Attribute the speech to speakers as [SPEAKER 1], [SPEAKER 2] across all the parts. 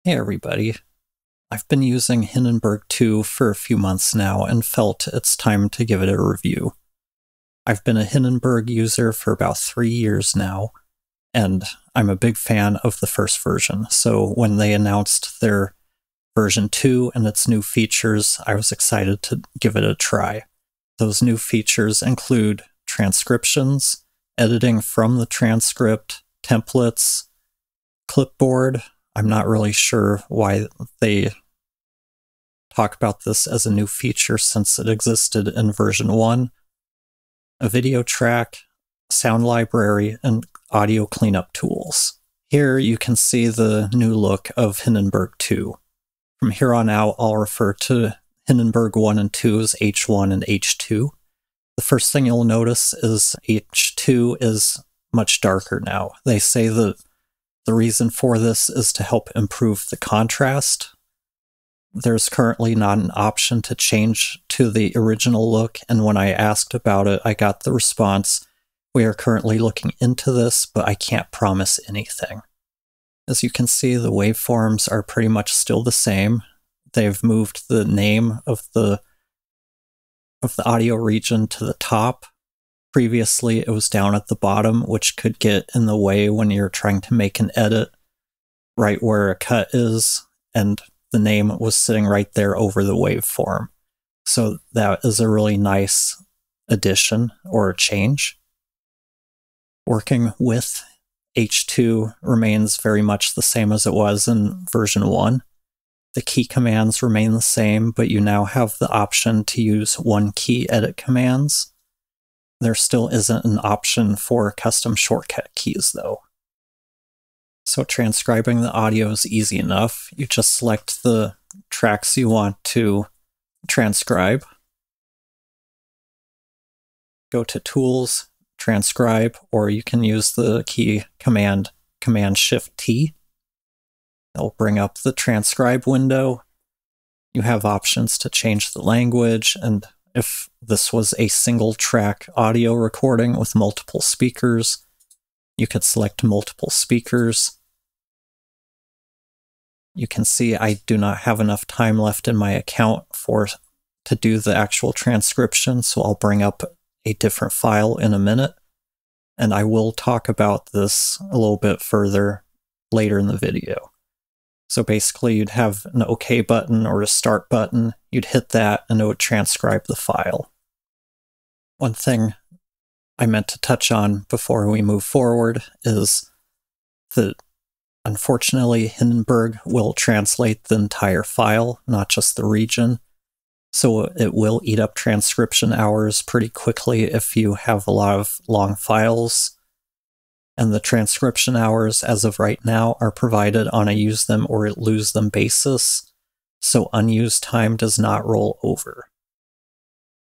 [SPEAKER 1] Hey everybody, I've been using Hindenburg 2 for a few months now and felt it's time to give it a review. I've been a Hindenburg user for about 3 years now, and I'm a big fan of the first version, so when they announced their version 2 and its new features, I was excited to give it a try. Those new features include transcriptions, editing from the transcript, templates, clipboard. I'm not really sure why they talk about this as a new feature since it existed in version 1, a video track, sound library, and audio cleanup tools. Here you can see the new look of Hindenburg 2. From here on out, I'll refer to Hindenburg 1 and 2 as H1 and H2. The first thing you'll notice is H2 is much darker now. They say that the reason for this is to help improve the contrast. There's currently not an option to change to the original look, and when I asked about it, I got the response, "We are currently looking into this, but I can't promise anything." As you can see, the waveforms are pretty much still the same. They've moved the name of the audio region to the top. Previously, it was down at the bottom, which could get in the way when you're trying to make an edit right where a cut is, and the name was sitting right there over the waveform. So that is a really nice addition or change. Working with H2 remains very much the same as it was in version 1. The key commands remain the same, but you now have the option to use one key edit commands. There still isn't an option for custom shortcut keys, though. So transcribing the audio is easy enough. You just select the tracks you want to transcribe. Go to Tools, Transcribe, or you can use the key Command-Shift-T. It'll bring up the transcribe window. You have options to change the language, and if this was a single track audio recording with multiple speakers, you could select multiple speakers. You can see I do not have enough time left in my account to do the actual transcription, so I'll bring up a different file in a minute, and I will talk about this a little bit further later in the video. So basically you'd have an OK button or a Start button, you'd hit that and it would transcribe the file. One thing I meant to touch on before we move forward is that unfortunately Hindenburg will translate the entire file, not just the region, so it will eat up transcription hours pretty quickly if you have a lot of long files. And the transcription hours, as of right now, are provided on a use them or lose them basis, so unused time does not roll over.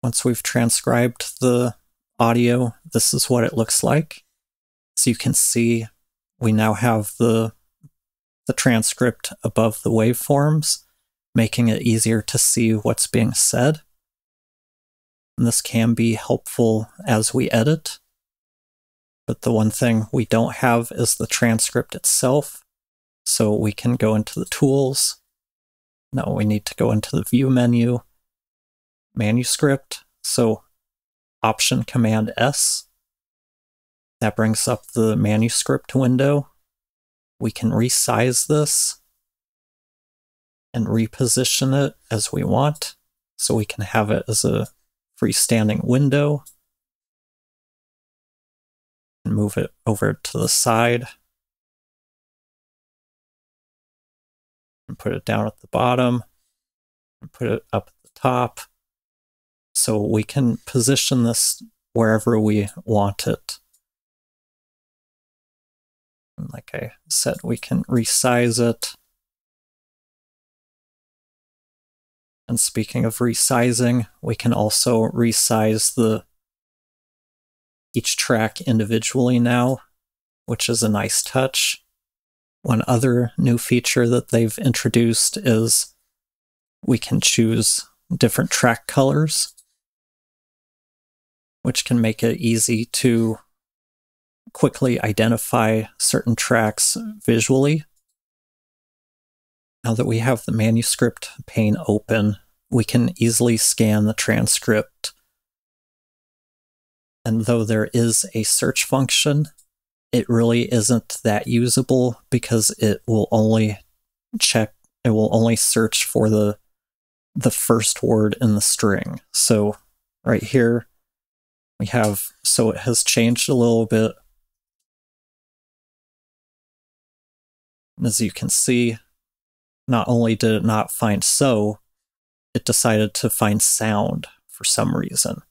[SPEAKER 1] Once we've transcribed the audio, this is what it looks like. So you can see we now have the transcript above the waveforms, making it easier to see what's being said. And this can be helpful as we edit. But the one thing we don't have is the transcript itself. So we can go into the tools. No, we need to go into the view menu, manuscript. So Option Command S. That brings up the manuscript window. We can resize this and reposition it as we want. So we can have it as a freestanding window. And move it over to the side. And put it down at the bottom. And put it up at the top. So we can position this wherever we want it. And like I said, we can resize it. And speaking of resizing, we can also resize each track individually now, which is a nice touch. One other new feature that they've introduced is we can choose different track colors, which can make it easy to quickly identify certain tracks visually. Now that we have the manuscript pane open, we can easily scan the transcript. And though there is a search function, it really isn't that usable because it will only search for the first word in the string. So right here we have, so it has changed a little bit. And as you can see, not only did it not find so, it decided to find sound for some reason.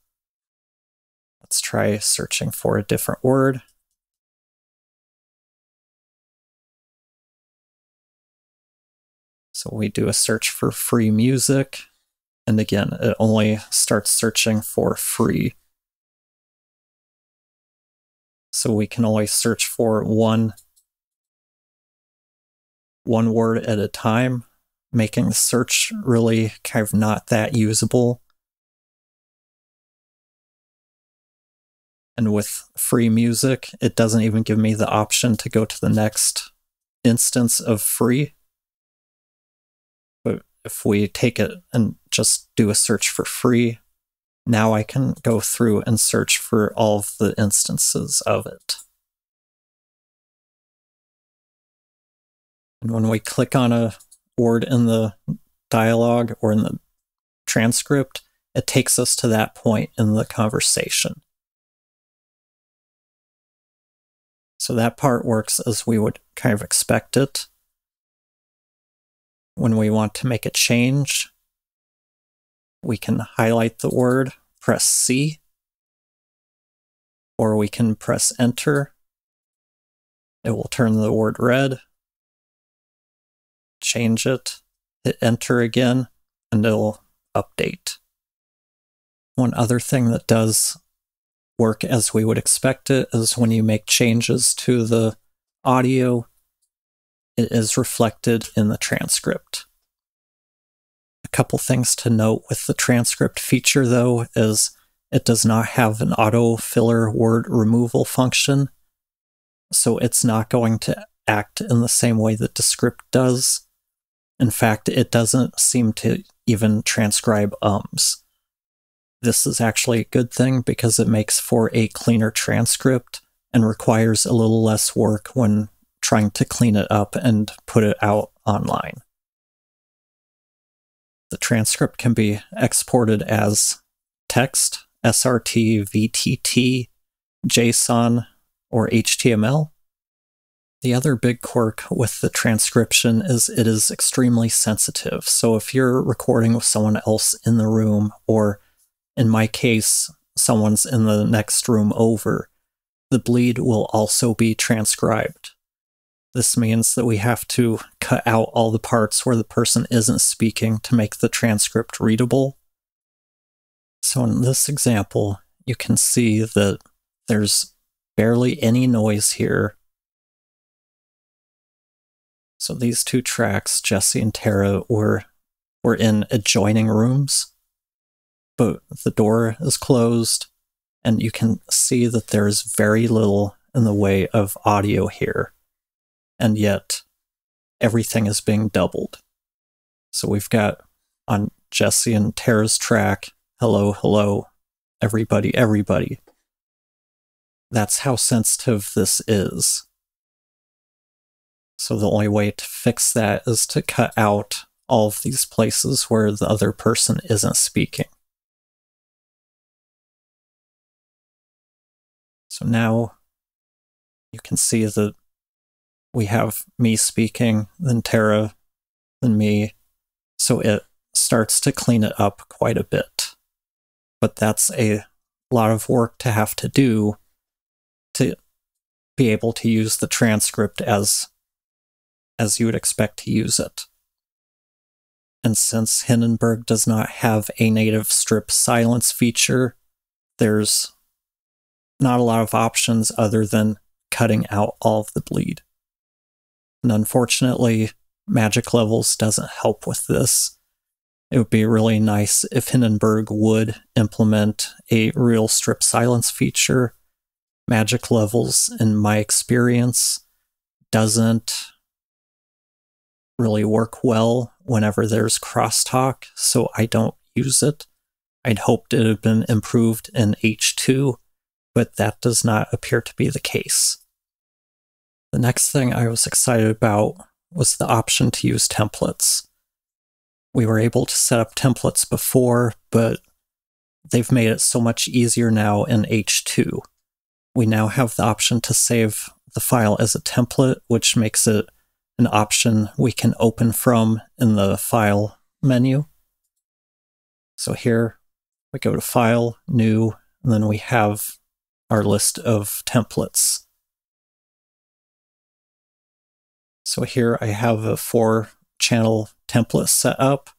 [SPEAKER 1] Let's try searching for a different word. So we do a search for free music, and again, it only starts searching for free. So we can only search for one word at a time, making the search really kind of not that usable. And with free music, it doesn't even give me the option to go to the next instance of free. But if we take it and just do a search for free, now I can go through and search for all of the instances of it. And when we click on a word in the dialogue or in the transcript, it takes us to that point in the conversation. So that part works as we would kind of expect it. When we want to make a change, we can highlight the word, press C, or we can press Enter. It will turn the word red. Change it, hit Enter again, and it'll update. One other thing that does work as we would expect it is when you make changes to the audio, it is reflected in the transcript. A couple things to note with the transcript feature, though, is it does not have an auto-filler word removal function, so it's not going to act in the same way that Descript does. In fact, it doesn't seem to even transcribe ums. This is actually a good thing because it makes for a cleaner transcript and requires a little less work when trying to clean it up and put it out online. The transcript can be exported as text, SRT, VTT, JSON, or HTML. The other big quirk with the transcription is it is extremely sensitive. So if you're recording with someone else in the room, or in my case, someone's in the next room over, the bleed will also be transcribed. This means that we have to cut out all the parts where the person isn't speaking to make the transcript readable. So in this example, you can see that there's barely any noise here. So these two tracks, Jesse and Tara, were in adjoining rooms, but the door is closed, and you can see that there's very little in the way of audio here, and yet everything is being doubled. So we've got on Jesse and Tara's track, hello, hello, everybody, everybody. That's how sensitive this is. So the only way to fix that is to cut out all of these places where the other person isn't speaking. So now you can see that we have me speaking, then Tara, then me. So it starts to clean it up quite a bit. But that's a lot of work to have to do to be able to use the transcript as you would expect to use it. And since Hindenburg does not have a native strip silence feature, there's not a lot of options other than cutting out all of the bleed. And unfortunately, Magic Levels doesn't help with this. It would be really nice if Hindenburg would implement a real strip silence feature. Magic Levels, in my experience, doesn't really work well whenever there's crosstalk, so I don't use it. I'd hoped it had been improved in H2, but that does not appear to be the case. The next thing I was excited about was the option to use templates. We were able to set up templates before, but they've made it so much easier now in H2. We now have the option to save the file as a template, which makes it an option we can open from in the File menu. So here we go to File, New, and then we have our list of templates. So here I have a 4-channel template set up.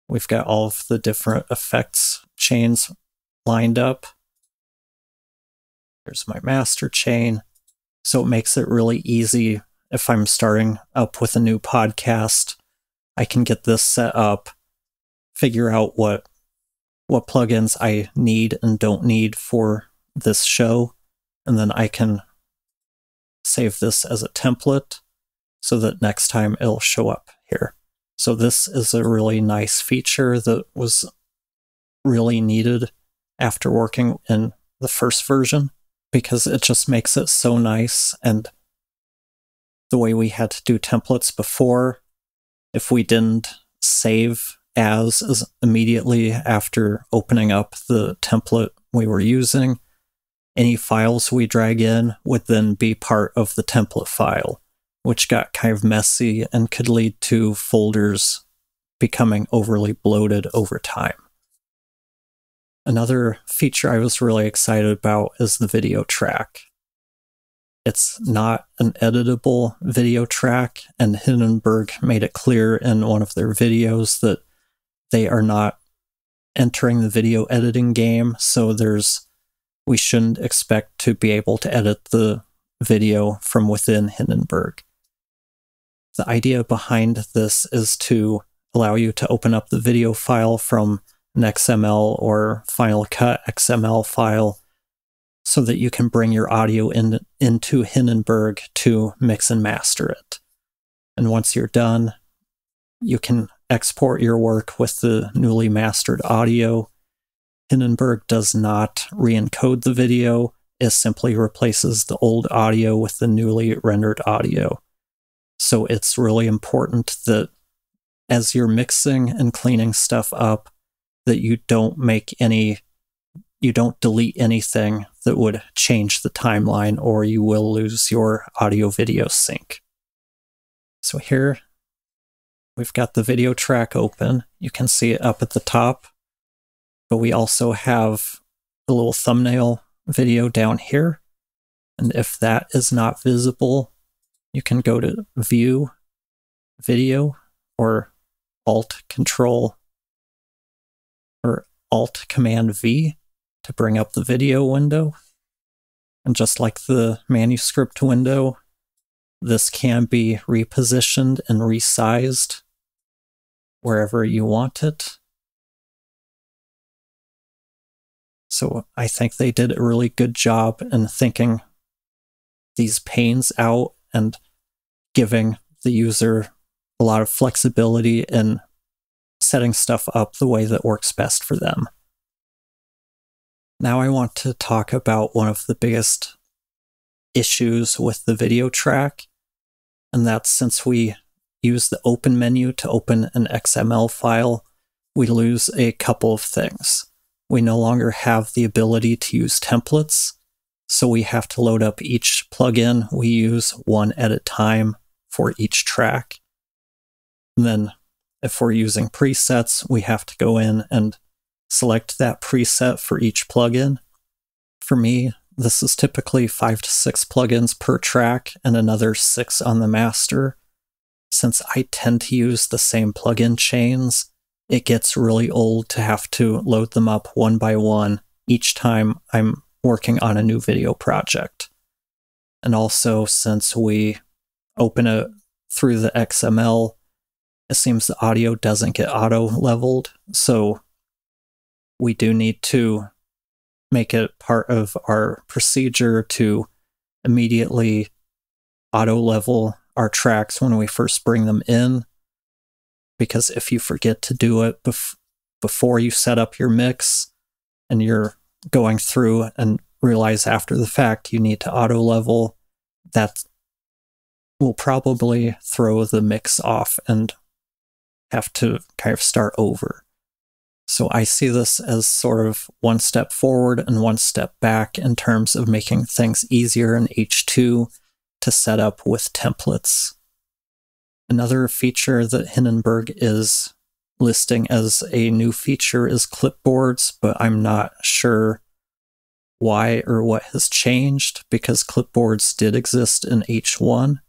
[SPEAKER 1] We've got all of the different effects chains lined up. Here's my master chain. So it makes it really easy if I'm starting up with a new podcast. I can get this set up, figure out what plugins I need and don't need for this show, and then I can save this as a template so that next time it'll show up here. So this is a really nice feature that was really needed after working in the first version, because it just makes it so nice. And the way we had to do templates before, if we didn't save as immediately after opening up the template we were using, any files we drag in would then be part of the template file, which got kind of messy and could lead to folders becoming overly bloated over time. Another feature I was really excited about is the video track. It's not an editable video track, and Hindenburg made it clear in one of their videos that they are not entering the video editing game, so we shouldn't expect to be able to edit the video from within Hindenburg. The idea behind this is to allow you to open up the video file from an XML or Final Cut XML file so that you can bring your audio into Hindenburg to mix and master it. And once you're done, you can export your work with the newly mastered audio. Hindenburg does not re-encode the video, it simply replaces the old audio with the newly rendered audio. So it's really important that as you're mixing and cleaning stuff up, that you don't delete anything that would change the timeline, or you will lose your audio-video sync. So here, we've got the video track open. You can see it up at the top, but we also have a little thumbnail video down here. And if that is not visible, you can go to View, Video, or Alt-Control, or Alt-Command-V to bring up the video window. And just like the manuscript window, this can be repositioned and resized wherever you want it. So I think they did a really good job in thinking these panes out and giving the user a lot of flexibility in setting stuff up the way that works best for them. Now I want to talk about one of the biggest issues with the video track, and that's since we use the Open menu to open an XML file, we lose a couple of things. We no longer have the ability to use templates, so we have to load up each plugin we use one at a time for each track. And then if we're using presets, we have to go in and select that preset for each plugin. For me, this is typically 5 to 6 plugins per track and another 6 on the master. Since I tend to use the same plugin chains, it gets really old to have to load them up one by one each time I'm working on a new video project. And also, since we open it through the XML, it seems the audio doesn't get auto-leveled, so we do need to make it part of our procedure to immediately auto-level our tracks when we first bring them in, because if you forget to do it before you set up your mix and you're going through and realize after the fact you need to auto level, that will probably throw the mix off and have to kind of start over. So I see this as sort of one step forward and one step back in terms of making things easier in H2 to set up with templates. Another feature that Hindenburg is listing as a new feature is clipboards, but I'm not sure why or what has changed, because clipboards did exist in H1,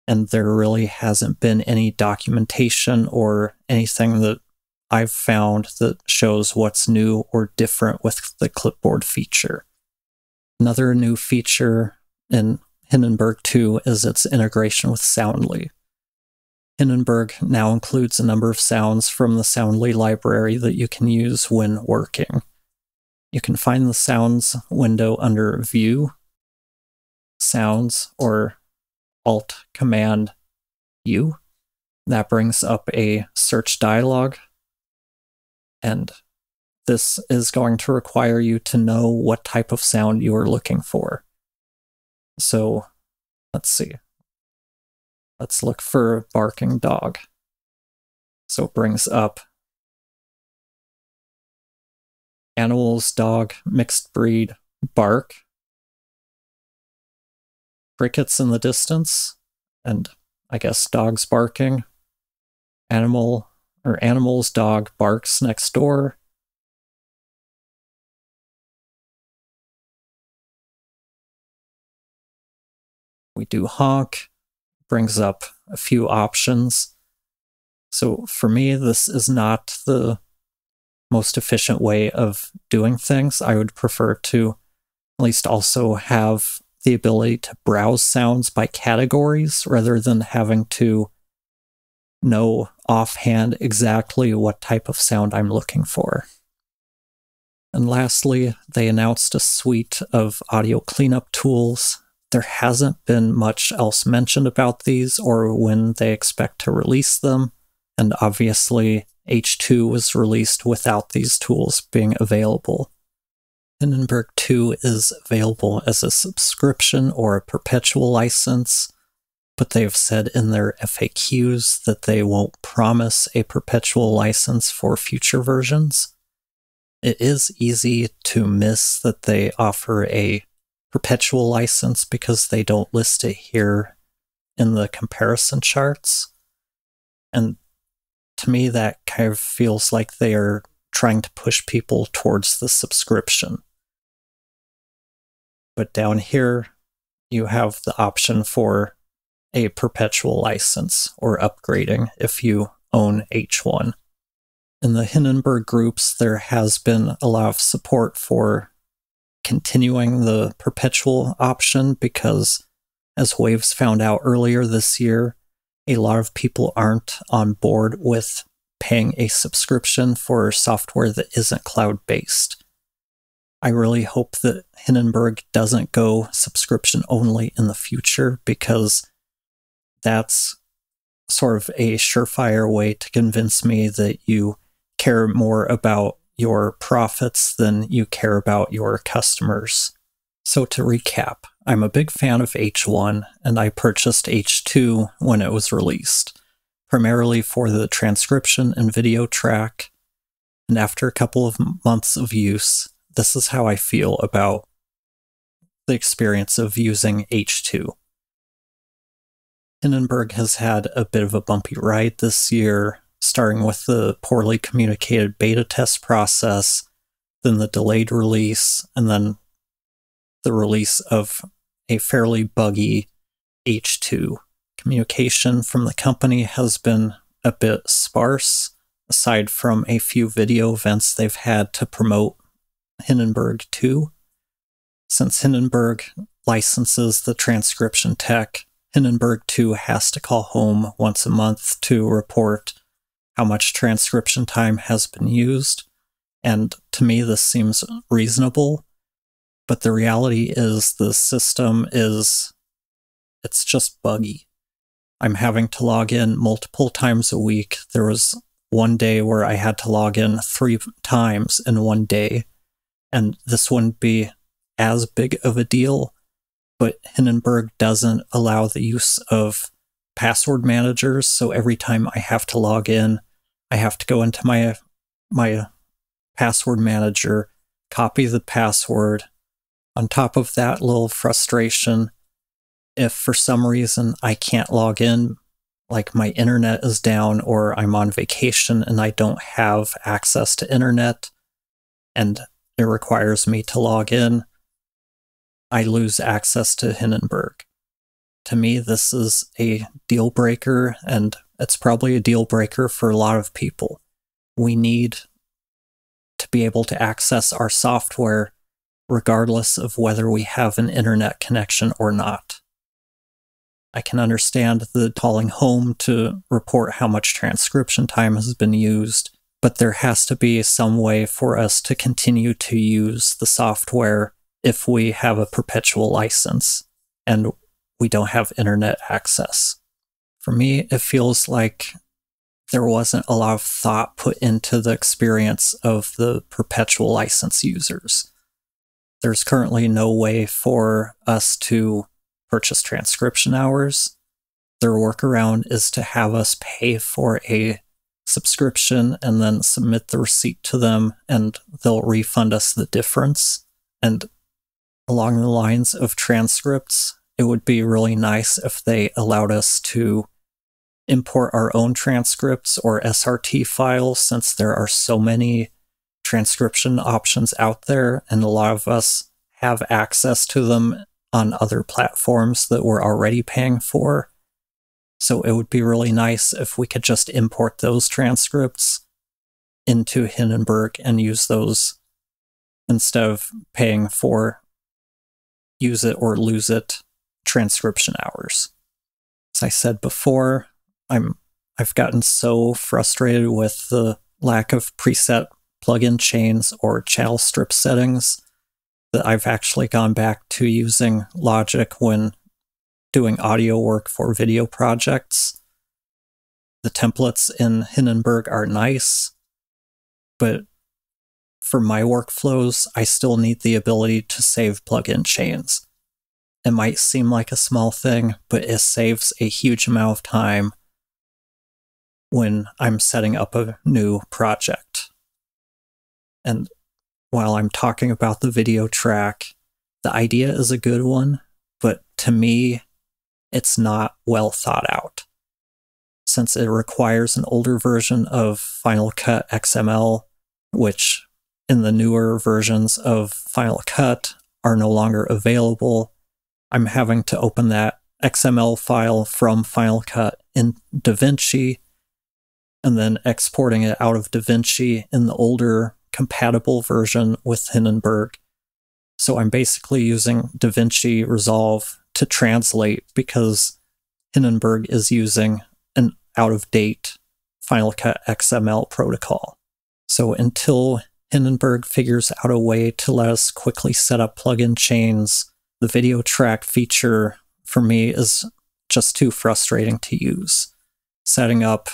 [SPEAKER 1] and there really hasn't been any documentation or anything that I've found that shows what's new or different with the clipboard feature. Another new feature in Hindenburg 2 is its integration with Soundly. Hindenburg now includes a number of sounds from the Soundly library that you can use when working. You can find the Sounds window under View, Sounds, or Alt-Command-U. That brings up a search dialog, and this is going to require you to know what type of sound you are looking for. So, let's see. Let's look for barking dog. So it brings up animals, dog, mixed breed, bark, crickets in the distance, and I guess dogs barking, animals, dog barks next door. We do honk, brings up a few options. So for me, this is not the most efficient way of doing things. I would prefer to at least also have the ability to browse sounds by categories rather than having to know offhand exactly what type of sound I'm looking for. And lastly, they announced a suite of audio cleanup tools. There hasn't been much else mentioned about these or when they expect to release them, and obviously H2 was released without these tools being available. Hindenburg 2 is available as a subscription or a perpetual license, but they've said in their FAQs that they won't promise a perpetual license for future versions. It is easy to miss that they offer a perpetual license because they don't list it here in the comparison charts. And to me, that kind of feels like they are trying to push people towards the subscription. But down here, you have the option for a perpetual license or upgrading if you own H1. In the Hindenburg groups, there has been a lot of support for continuing the perpetual option because, as Waves found out earlier this year, a lot of people aren't on board with paying a subscription for software that isn't cloud-based. I really hope that Hindenburg doesn't go subscription only in the future, because that's sort of a surefire way to convince me that you care more about your profits than you care about your customers. So to recap, I'm a big fan of H1, and I purchased H2 when it was released, primarily for the transcription and video track, and after a couple of months of use, this is how I feel about the experience of using H2. Hindenburg has had a bit of a bumpy ride this year, starting with the poorly communicated beta test process, then the delayed release, and then the release of a fairly buggy H2. Communication from the company has been a bit sparse, aside from a few video events they've had to promote Hindenburg 2. Since Hindenburg licenses the transcription tech, Hindenburg 2 has to call home once a month to report how much transcription time has been used, and to me this seems reasonable, but the reality is the system it's just buggy. I'm having to log in multiple times a week. There was one day where I had to log in 3 times in one day, and this wouldn't be as big of a deal, but Hindenburg doesn't allow the use of password managers, so every time I have to log in, I have to go into my password manager, copy the password. On top of that little frustration, if for some reason I can't log in, like my internet is down or I'm on vacation and I don't have access to internet and it requires me to log in, I lose access to Hindenburg. To me, this is a deal breaker, and it's probably a deal breaker for a lot of people. We need to be able to access our software regardless of whether we have an internet connection or not. I can understand the calling home to report how much transcription time has been used, but there has to be some way for us to continue to use the software if we have a perpetual license and we don't have internet access. For me, it feels like there wasn't a lot of thought put into the experience of the perpetual license users. There's currently no way for us to purchase transcription hours. Their workaround is to have us pay for a subscription and then submit the receipt to them, and they'll refund us the difference. And along the lines of transcripts, it would be really nice if they allowed us to import our own transcripts or SRT files, since there are so many transcription options out there, and a lot of us have access to them on other platforms that we're already paying for. So it would be really nice if we could just import those transcripts into Hindenburg and use those instead of paying for use it or lose it transcription hours. As I said before, I've gotten so frustrated with the lack of preset plugin chains or channel strip settings that I've actually gone back to using Logic when doing audio work for video projects. The templates in Hindenburg are nice, but for my workflows, I still need the ability to save plugin chains. It might seem like a small thing, but it saves a huge amount of time when I'm setting up a new project. And while I'm talking about the video track, the idea is a good one, but to me, it's not well thought out. Since it requires an older version of Final Cut XML, which in the newer versions of Final Cut are no longer available, I'm having to open that XML file from Final Cut in DaVinci and then exporting it out of DaVinci in the older compatible version with Hindenburg. So I'm basically using DaVinci Resolve to translate because Hindenburg is using an out-of-date Final Cut XML protocol. So until Hindenburg figures out a way to let us quickly set up plugin chains, the video track feature for me is just too frustrating to use. Setting up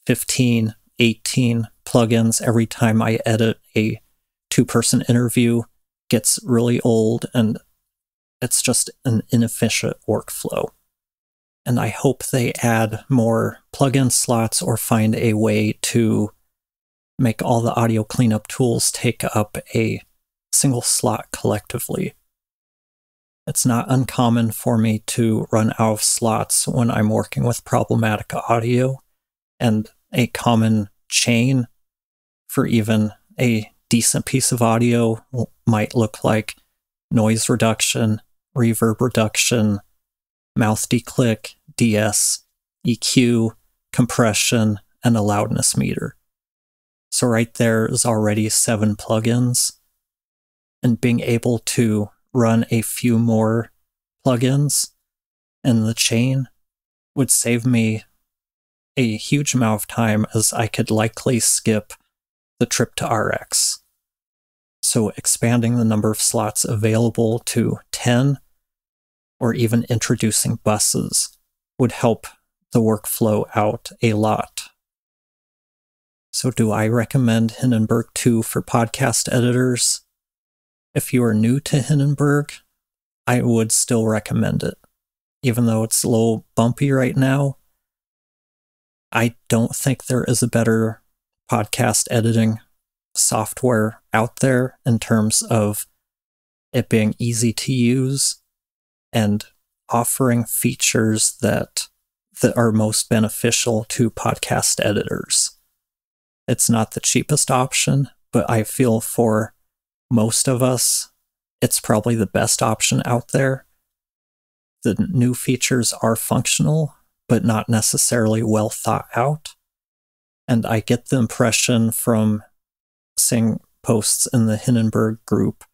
[SPEAKER 1] 15, 18 plugins every time I edit a 2-person interview gets really old, and it's just an inefficient workflow. And I hope they add more plugin slots or find a way to make all the audio cleanup tools take up a single slot collectively. It's not uncommon for me to run out of slots when I'm working with problematic audio, and a common chain for even a decent piece of audio might look like noise reduction, reverb reduction, mouth declick, DS, EQ, compression, and a loudness meter. So right there is already 7 plugins, and being able to run a few more plugins in the chain would save me a huge amount of time, as I could likely skip the trip to RX. So expanding the number of slots available to 10, or even introducing buses, would help the workflow out a lot. So do I recommend Hindenburg 2 for podcast editors? If you are new to Hindenburg, I would still recommend it. Even though it's a little bumpy right now, I don't think there is a better podcast editing software out there in terms of it being easy to use and offering features that are most beneficial to podcast editors. It's not the cheapest option, but I feel for most of us, it's probably the best option out there. The new features are functional, but not necessarily well thought out. And I get the impression from seeing posts in the Hindenburg group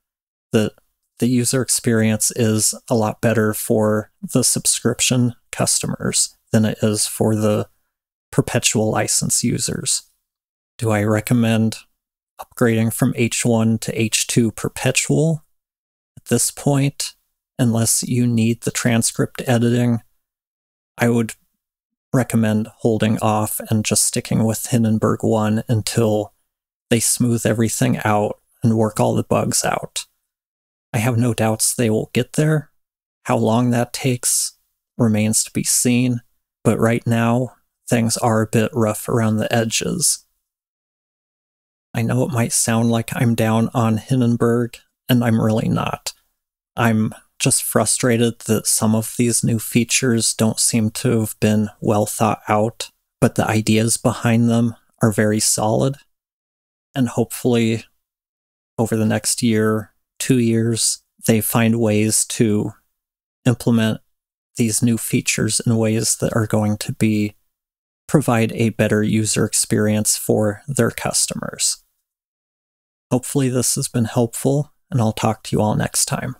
[SPEAKER 1] that the user experience is a lot better for the subscription customers than it is for the Perpetual license users. Do I recommend upgrading from H1 to H2 Perpetual? At this point, unless you need the transcript editing, I would recommend holding off and just sticking with Hindenburg 1 until they smooth everything out and work all the bugs out. I have no doubts they will get there. How long that takes remains to be seen, but right now, things are a bit rough around the edges. I know it might sound like I'm down on Hindenburg, and I'm really not. I'm just frustrated that some of these new features don't seem to have been well thought out, but the ideas behind them are very solid. And hopefully, over the next year, 2 years, they find ways to implement these new features in ways that are going to provide a better user experience for their customers. Hopefully this has been helpful, and I'll talk to you all next time.